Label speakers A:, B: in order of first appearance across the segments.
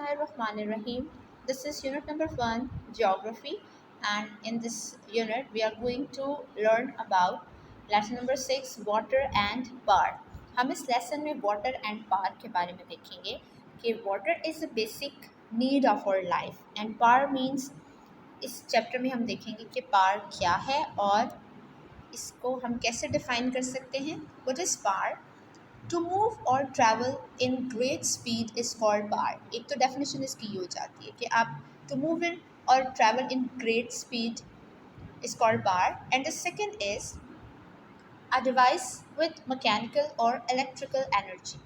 A: Bismillahirrahmanirrahim. This is unit number 1, Geography, and in this unit we are going to learn about lesson number 6, Water and Power. हम इस lesson में water and power के बारे में देखेंगे कि water is a basic need of our life and power means इस chapter में हम देखेंगे कि power क्या है और इसको हम कैसे define कर सकते हैं. What is power? To move और travel in great speed is called power. एक तो डेफिनेशन इसकी ये हो जाती है कि आप टू मूव इन और travel in great speed is called power. And the second is a device with mechanical और इलेक्ट्रिकल एनर्जी.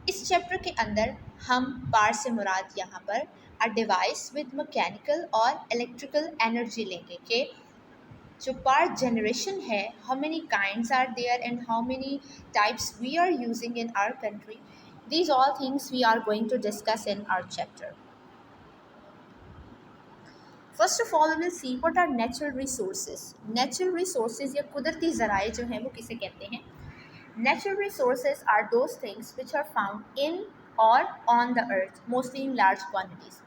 A: इस चैप्टर के अंदर हम पावर से मुराद यहाँ पर अ डिवाइस विद मैकेनिकल और इलेक्ट्रिकल एनर्जी लेंगे कि जो power generation है, how many kinds are there and how many types we are using in our country. These all things we are going to discuss in our chapter. First of all, we will see what are natural resources. Natural resources या कुदरती ज़राए जो हैं वो किसे कहते हैं. Natural resources are those things which are found in or on the earth, mostly in large quantities.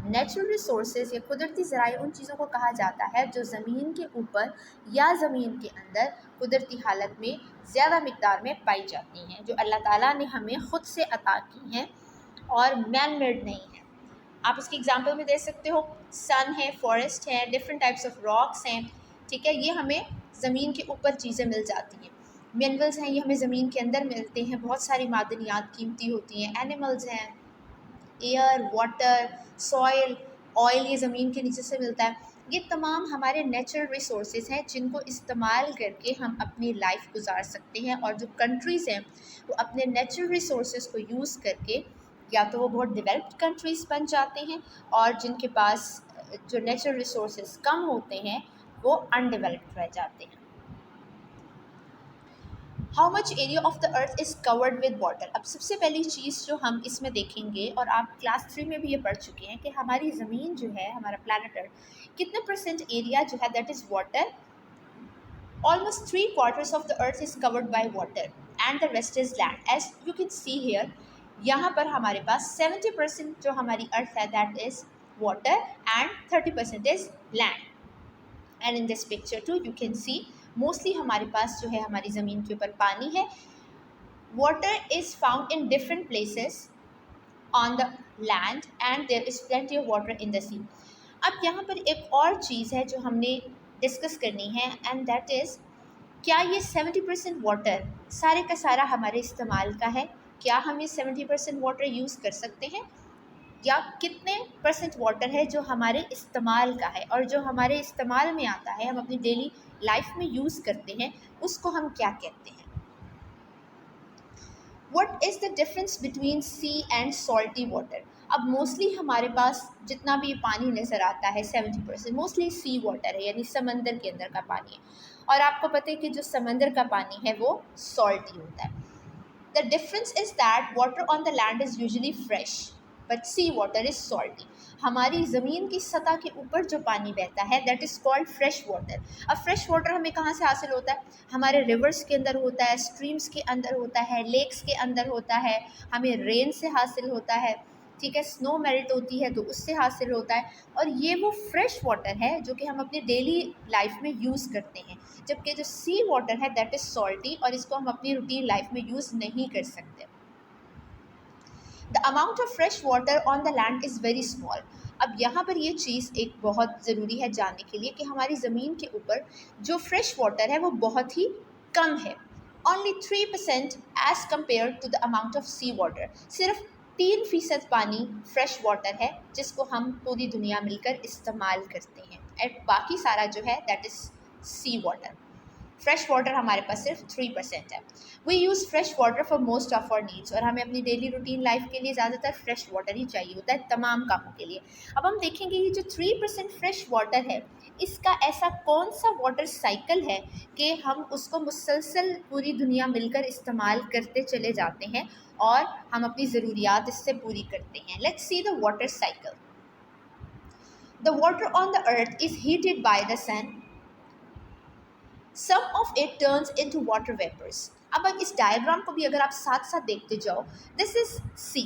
A: Natural resources या कुदरती ज़राए उन चीज़ों को कहा जाता है जो ज़मीन के ऊपर या ज़मीन के अंदर कुदरती हालत में ज़्यादा मिक़दार में पाई जाती हैं, जो अल्लाह ताला ने हमें ख़ुद से अता की हैं और मैन मेड नहीं है. आप इसकी एग्जांपल में दे सकते हो, सन है, फॉरेस्ट है, डिफरेंट टाइप्स ऑफ रॉक्स हैं. ठीक है, ये हमें ज़मीन के ऊपर चीज़ें मिल जाती हैं. मिनरल्स हैं, ये हमें ज़मीन के अंदर मिलते हैं. बहुत सारी मादनियात कीमती होती हैं. एनिमल्स हैं, एयर, वाटर, सॉइल, ऑयल ये ज़मीन के नीचे से मिलता है. ये तमाम हमारे नेचुरल रिसोर्सेज हैं जिनको इस्तेमाल करके हम अपनी लाइफ गुजार सकते हैं. और जो कंट्रीज़ हैं वो अपने नेचुरल रिसोर्सेज को यूज़ करके या तो वो बहुत डेवलप्ड कंट्रीज़ बन जाते हैं और जिनके पास जो नेचुरल रिसोर्सेज कम होते हैं वो अनडेवलप्ड रह जाते हैं. How much area of the earth is covered with water. अब सबसे पहली चीज़ जो हम इसमें देखेंगे और आप क्लास 3 में भी ये पढ़ चुके हैं कि हमारी ज़मीन जो है, हमारा प्लानट अर्थ, कितने परसेंट एरिया जो है that is water. Almost 3/4 of the earth is covered by water and the rest is land. As you can see here, यहाँ पर हमारे पास 70% जो हमारी अर्थ है that is water and 30% is land. And in this picture too you can see mostly हमारे पास जो है हमारी ज़मीन के ऊपर पानी है. Water is found in different places on the land and there is plenty of water in the sea. अब यहाँ पर एक और चीज़ है जो हमने डिस्कस करनी है एंड दैट इज़, क्या ये 70% वाटर सारे का सारा हमारे इस्तेमाल का है? क्या हम ये 70% वाटर यूज़ कर सकते हैं, या कितने परसेंट वाटर है जो हमारे इस्तेमाल का है और जो हमारे इस्तेमाल में आता है, हम अपनी डेली लाइफ में यूज़ करते हैं, उसको हम क्या कहते हैं. What is the difference between sea and salty water? अब मोस्टली हमारे पास जितना भी पानी नज़र आता है 70% मोस्टली सी वाटर है, यानी समंदर के अंदर का पानी है. और आपको पता है कि जो समंदर का पानी है वो सॉल्टी होता है. The difference is that water on the land is usually fresh but sea water is salty. हमारी ज़मीन की सतह के ऊपर जो पानी बहता है that is called fresh water. अब फ्रेश वाटर हमें कहाँ से हासिल होता है? हमारे रिवर्स के अंदर होता है, स्ट्रीम्स के अंदर होता है, लेक्स के अंदर होता है, हमें रेन से हासिल होता है. ठीक है, स्नो मेल्ट होती है तो उससे हासिल होता है. और ये वो फ्रेश वाटर है जो कि हम अपनी डेली लाइफ में यूज़ करते हैं. जबकि जो सी वाटर है दैट इज़ सॉल्टी और इसको हम अपनी रूटीन लाइफ में यूज़ नहीं कर सकते. The amount of fresh water on the land is very small. अब यहाँ पर ये चीज़ एक बहुत ज़रूरी है जानने के लिए कि हमारी ज़मीन के ऊपर जो फ्रेश वाटर है वो बहुत ही कम है. Only 3% as compare to the amount of sea water. सिर्फ 3% पानी फ्रेश वाटर है जिसको हम पूरी दुनिया मिलकर इस्तेमाल करते हैं. एंड बाकी सारा जो है that is sea water. Fresh water हमारे पास सिर्फ 3% है. We use fresh water for most of our needs. और हमें अपनी डेली रूटीन लाइफ के लिए ज़्यादातर फ्रेश वाटर ही चाहिए होता है तमाम कामों के लिए. अब हम देखेंगे ये जो 3% फ्रेश वाटर है इसका ऐसा कौन सा वाटर साइकिल है कि हम उसको मुसलसल पूरी दुनिया मिलकर इस्तेमाल करते चले जाते हैं और हम अपनी ज़रूरियात इससे पूरी करते हैं. Let's see the water cycle. The water on the earth is heated by the sun. Some of it turns into water vapors. अब इस डायग्राम को भी अगर आप साथ साथ देखते जाओ, दिस इज सी.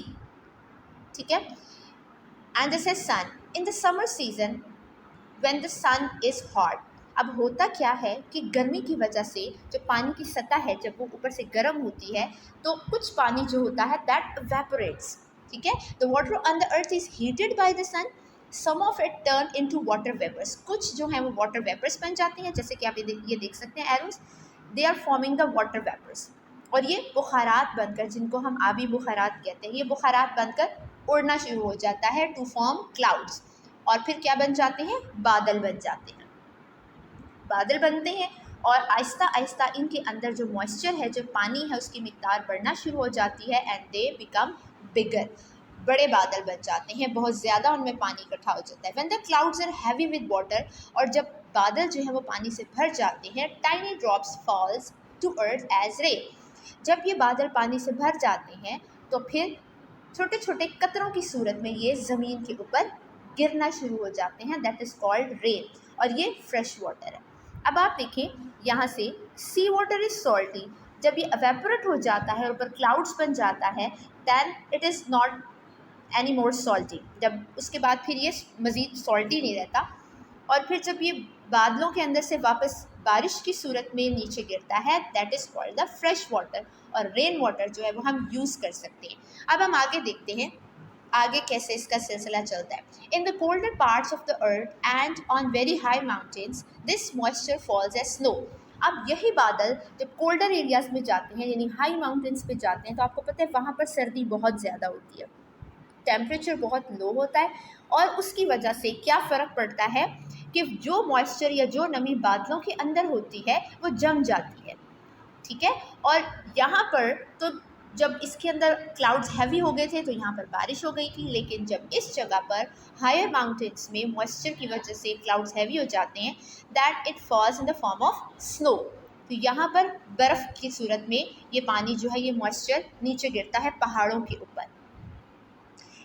A: ठीक है। And this is sun in the summer season when the sun is hot. अब होता क्या है कि गर्मी की वजह से जो पानी की सतह है जब वो ऊपर से गर्म होती है तो कुछ पानी जो होता है दैट इवेपोरेट्स, ठीक है। The water on the earth is heated by the sun, some of it turn into water vapours. कुछ जो है वो वाटर वेपर्स बन जाते हैं, जैसे कि आप ये देख सकते हैं arrows, they are forming the water vapours. और ये बुखारात बनकर, जिनको हम आबी बुखारात कहते हैं, ये बुखारात बनकर उड़ना शुरू हो जाता है टू फॉर्म क्लाउड्स। और फिर क्या बन जाते हैं, बादल बन जाते हैं। बादल बनते हैं और आहिस्ता आहिस्ता इनके अंदर जो मॉइस्चर है, जो पानी है, उसकी मिकदार बढ़ना शुरू हो जाती है एंड दे बिकम बिगर। बड़े बादल बन जाते हैं, बहुत ज़्यादा उनमें पानी इकट्ठा हो जाता है। When the clouds are heavy with water, और जब बादल जो है वो पानी से भर जाते हैं, tiny drops falls to earth as rain. जब ये बादल पानी से भर जाते हैं तो फिर छोटे छोटे कतरों की सूरत में ये ज़मीन के ऊपर गिरना शुरू हो जाते हैं, दैट इज़ कॉल्ड रेन। और ये फ्रेश वाटर है। अब आप देखें यहाँ से, सी वाटर इज़ सॉल्टी। जब ये एवेपोरेट हो जाता है और ऊपर क्लाउड्स बन जाता है, then it is not any more salty. जब उसके बाद फिर ये मज़ीद सॉल्टी नहीं रहता। और फिर जब ये बादलों के अंदर से वापस बारिश की सूरत में नीचे गिरता है, that is called the fresh water. और रेन वाटर जो है वो हम यूज़ कर सकते हैं। अब हम आगे देखते हैं आगे कैसे इसका सिलसिला चलता है। In the colder parts of the earth and on very high mountains this moisture falls as snow. अब यही बादल जब कोल्डर एरियाज में जाते हैं, यानी हाई माउंटेन्स पे जाते हैं, तो आपको पता है वहाँ पर सर्दी बहुत ज़्यादा होती है, टेम्परेचर बहुत लो होता है। और उसकी वजह से क्या फ़र्क पड़ता है कि जो मॉइस्चर या जो नमी बादलों के अंदर होती है वो जम जाती है, ठीक है। और यहाँ पर तो जब इसके अंदर क्लाउड्स हैवी हो गए थे तो यहाँ पर बारिश हो गई थी, लेकिन जब इस जगह पर हायर माउंटेन्स में मॉइस्चर की वजह से क्लाउड्स हैवी हो जाते हैं, that it falls in the form of snow. तो यहाँ पर बर्फ़ की सूरत में ये पानी जो है, ये मॉइस्चर नीचे गिरता है पहाड़ों के ऊपर।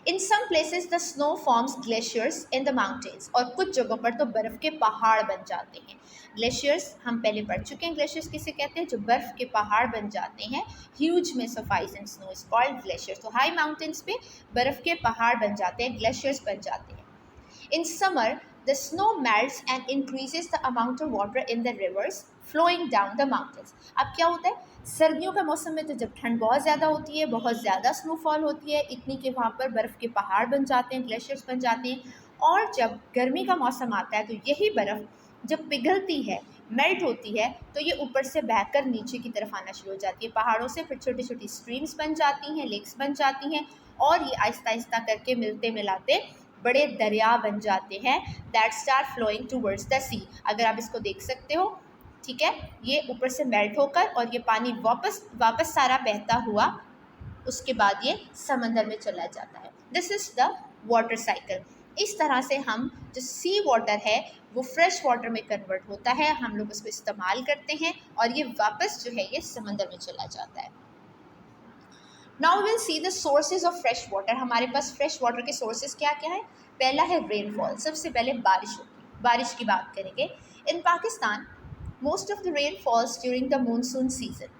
A: In some places the snow forms glaciers in the mountains. और कुछ जगहों पर तो बर्फ़ के पहाड़ बन जाते हैं। ग्लेशियर्स हम पहले पढ़ चुके हैं, ग्लेशियर्स किसे कहते हैं, जो बर्फ़ के पहाड़ बन जाते हैं। Huge mess of ice and snow is called glaciers. तो हाई माउंटेन्स पे बर्फ़ के पहाड़ बन जाते हैं, ग्लेशियर्स बन जाते हैं। In summer, the snow melts and increases the amount of water in the rivers flowing down the mountains. अब क्या होता है, सर्दियों के मौसम में तो जब ठंड बहुत ज़्यादा होती है, बहुत ज़्यादा स्नोफॉल होती है, इतनी कि वहाँ पर बर्फ़ के पहाड़ बन जाते हैं, ग्लेशियर्स बन जाते हैं। और जब गर्मी का मौसम आता है तो यही बर्फ़ जब पिघलती है, मेल्ट होती है, तो ये ऊपर से बहकर नीचे की तरफ आना शुरू हो जाती है पहाड़ों से। फिर छोटी छोटी स्ट्रीम्स बन जाती हैं, लेक्स बन जाती हैं, और ये आहिस्ता आहिस्ता करके मिलते मिलाते बड़े दरिया बन जाते हैं, that start flowing towards the sea. अगर आप इसको देख सकते हो, ठीक है, ये ऊपर से मेल्ट होकर और ये पानी वापस सारा बहता हुआ उसके बाद ये समंदर में चला जाता है। This is the water cycle. इस तरह से हम जो सी वाटर है वो फ्रेश वाटर में कन्वर्ट होता है, हम लोग उसको इस्तेमाल करते हैं और ये वापस जो है ये समंदर में चला जाता है। Now will see the sources of fresh water. हमारे पास फ्रेश वाटर के सोर्सेज क्या क्या है। पहला है रेनफॉल, सबसे पहले बारिश होती है, बारिश की बात करेंगे। In Pakistan most of the rain falls during the monsoon season.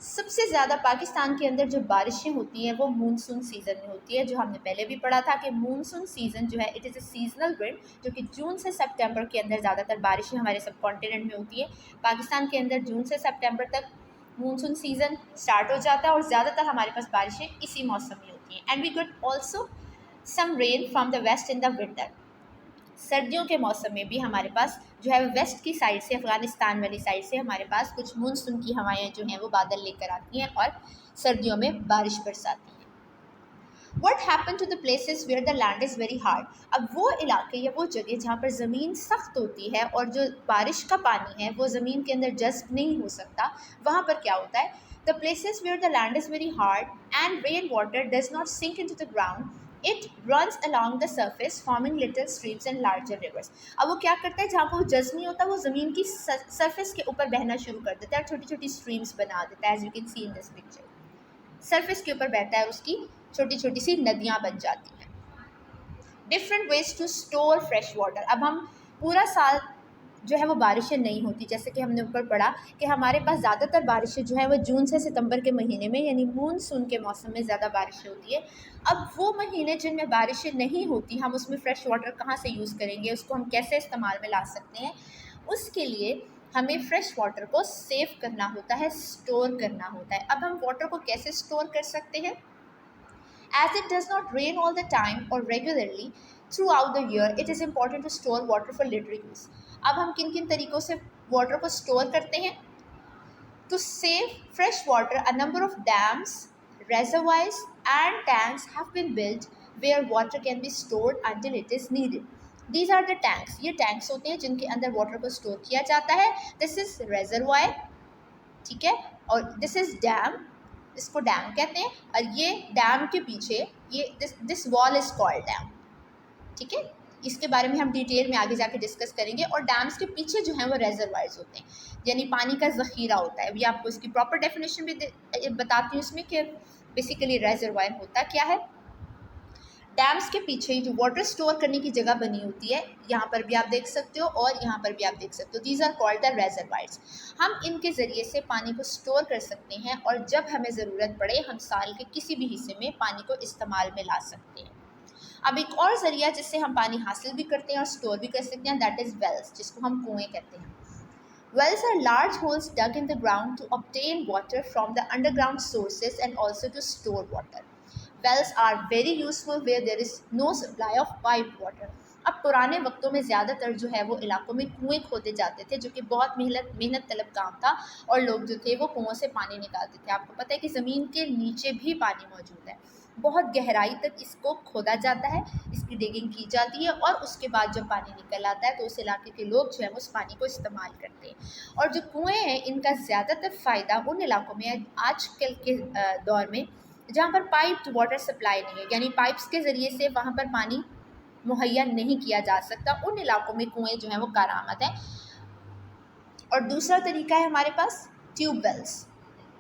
A: सबसे ज़्यादा पाकिस्तान के अंदर जो बारिशें होती हैं वो मानसून सीज़न में होती है, जो हमने पहले भी पढ़ा था कि मानसून सीज़न जो है it is a seasonal wind, जो कि जून से सितंबर के अंदर ज़्यादातर बारिशें हमारे सब कॉन्टिनेंट में होती है। पाकिस्तान के अंदर जून से सितंबर तक मानसून सीज़न स्टार्ट हो जाता है और ज़्यादातर हमारे पास बारिशें इसी मौसम में होती हैं। And we get also some rain from the west in the winter. सर्दियों के मौसम में भी हमारे पास जो है वेस्ट की साइड से, अफ़गानिस्तान वाली साइड से हमारे पास कुछ मानसून की हवाएं जो हैं वो बादल लेकर आती हैं और सर्दियों में बारिश बरसाती हैं। What happened to the places where the land is very hard? अब वो इलाके या वो जगह जहाँ पर ज़मीन सख्त होती है और जो बारिश का पानी है वो ज़मीन के अंदर जज्ब नहीं हो सकता, वहाँ पर क्या होता है, the places where the land is very hard and rain water does not sink into the ground, it runs along the surface forming little streams and larger rivers. अब वो क्या करता है, जहाँ पर वो जज्ब नहीं होता वो ज़मीन की सरफेस के ऊपर बहना शुरू कर देता है, छोटी छोटी स्ट्रीम्स बना देता है, as you can see in this picture. Surface के ऊपर बहता है और उसकी छोटी छोटी सी नदियाँ बन जाती हैं। Different ways to store fresh water. अब हम पूरा साल जो है वो बारिशें नहीं होती। जैसे कि हमने ऊपर पढ़ा कि हमारे पास ज़्यादातर बारिशें जो है वो जून से सितंबर के महीने में यानी मानसून के मौसम में ज़्यादा बारिशें होती है। अब वो महीने जिनमें बारिशें नहीं होती, हम उसमें फ़्रेश वाटर कहाँ से यूज़ करेंगे, उसको हम कैसे इस्तेमाल में ला सकते हैं? उसके लिए हमें फ़्रेश वाटर को सेव करना होता है, स्टोर करना होता है। अब हम वाटर को कैसे स्टोर कर सकते हैं? As it does not rain all the time or regularly throughout the year, it is important to store water for later use. अब हम किन किन तरीक़ों से वाटर को स्टोर करते हैं? To save fresh water, a number of dams, reservoirs and tanks have been built where water can be stored until it is needed. These are the tanks. ये tanks होते हैं जिनके अंदर water को store किया जाता है. This is reservoir, ठीक है, और दिस इज़ डैम, इसको डैम कहते हैं, और ये डैम के पीछे ये this wall is called dam, ठीक है। इसके बारे में हम डिटेल में आगे जाके डिस्कस करेंगे। और डैम्स के पीछे जो है वो रेजरवायर्स होते हैं, यानी पानी का ज़ख़ीरा होता है। अभी आपको इसकी प्रॉपर डेफिनेशन भी बताती हूँ इसमें कि बेसिकली रेजरवायर होता क्या है। डैम्स के पीछे जो वाटर स्टोर करने की जगह बनी होती है, यहाँ पर भी आप देख सकते हो और यहाँ पर भी आप देख सकते हो, these are called the reservoirs. हम इनके ज़रिए से पानी को स्टोर कर सकते हैं और जब हमें ज़रूरत पड़े हम साल के किसी भी हिस्से में पानी को इस्तेमाल में ला सकते हैं। अब एक और ज़रिया जिससे हम पानी हासिल भी करते हैं और स्टोर भी कर सकते हैं, दैट इज़ वेल्स, जिसको हम कुएँ कहते हैं। Wells are large holes dug in the ground to obtain water from the underground sources and also to store water. Wells are very useful where there is no supply of piped water. अब पुराने वक्तों में ज़्यादातर जो है वो इलाकों में कुएँ खोदे जाते थे, जो कि बहुत मेहनत तलब काम था, और लोग जो थे वो कुओं से पानी निकालते थे। आपको पता है कि ज़मीन के नीचे भी पानी मौजूद है, बहुत गहराई तक इसको खोदा जाता है, इसकी डिगिंग की जाती है, और उसके बाद जब पानी निकल आता है तो उस इलाके के लोग जो है उस पानी को इस्तेमाल करते हैं। और जो कुएँ हैं इनका ज़्यादातर फ़ायदा उन इलाकों में है आजकल के दौर में जहाँ पर पाइप्ड वाटर सप्लाई नहीं है, यानी पाइप्स के ज़रिए से वहाँ पर पानी मुहैया नहीं किया जा सकता, उन इलाकों में कुएँ जो हैं वो कारआमद हैं। और दूसरा तरीका है हमारे पास ट्यूबवेल्स,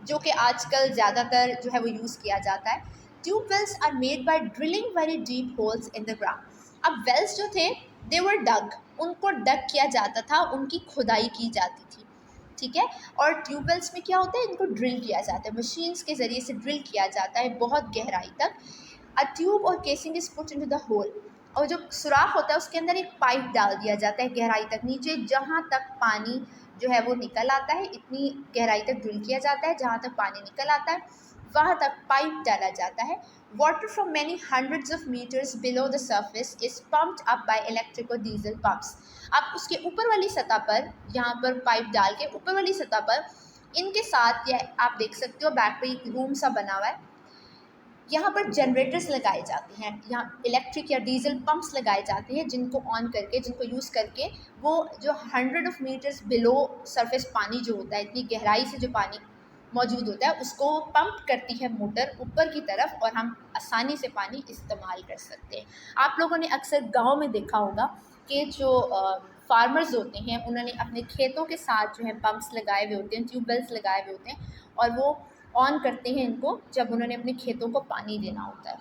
A: जो कि आजकल ज़्यादातर जो है वो यूज़ किया जाता है। Tubewells are made by drilling very deep holes in the ground. अब वेल्स जो थे दे वर डग, उनको डग किया जाता था, उनकी खुदाई की जाती थी, ठीक है। और ट्यूबवेल्स में क्या होता है, इनको ड्रिल किया जाता है, मशीन्स के ज़रिए से ड्रिल किया जाता है बहुत गहराई तक। A tube or casing is put into the hole, और जो सुराख होता है उसके अंदर एक पाइप डाल दिया जाता है गहराई तक नीचे, जहाँ तक पानी जो है वो निकल आता है, इतनी गहराई तक ड्रिल किया जाता है जहाँ तक पानी निकल आता है, वहाँ तक पाइप डाला जाता है। Water from many hundreds of metres below the surface is pumped up by electric or diesel pumps. अब उसके ऊपर वाली सतह पर, यहाँ पर पाइप डाल के ऊपर वाली सतह पर इनके साथ, या आप देख सकते हो बैक पे एक रूम सा बना हुआ है, यहाँ पर जनरेटर्स लगाए जाते हैं, यहाँ इलेक्ट्रिक या डीजल पंप्स लगाए जाते हैं, जिनको ऑन करके, जिनको यूज़ करके वो जो 100 ऑफ मीटर्स बिलो सरफेस पानी जो होता है, इतनी गहराई से जो पानी मौजूद होता है, उसको पंप करती है मोटर ऊपर की तरफ, और हम आसानी से पानी इस्तेमाल कर सकते हैं। आप लोगों ने अक्सर गांव में देखा होगा कि जो फार्मर्स होते हैं उन्होंने अपने खेतों के साथ जो है पंप्स लगाए हुए होते हैं, ट्यूबवेल्स लगाए हुए होते हैं, और वो ऑन करते हैं इनको जब उन्होंने अपने खेतों को पानी देना होता है।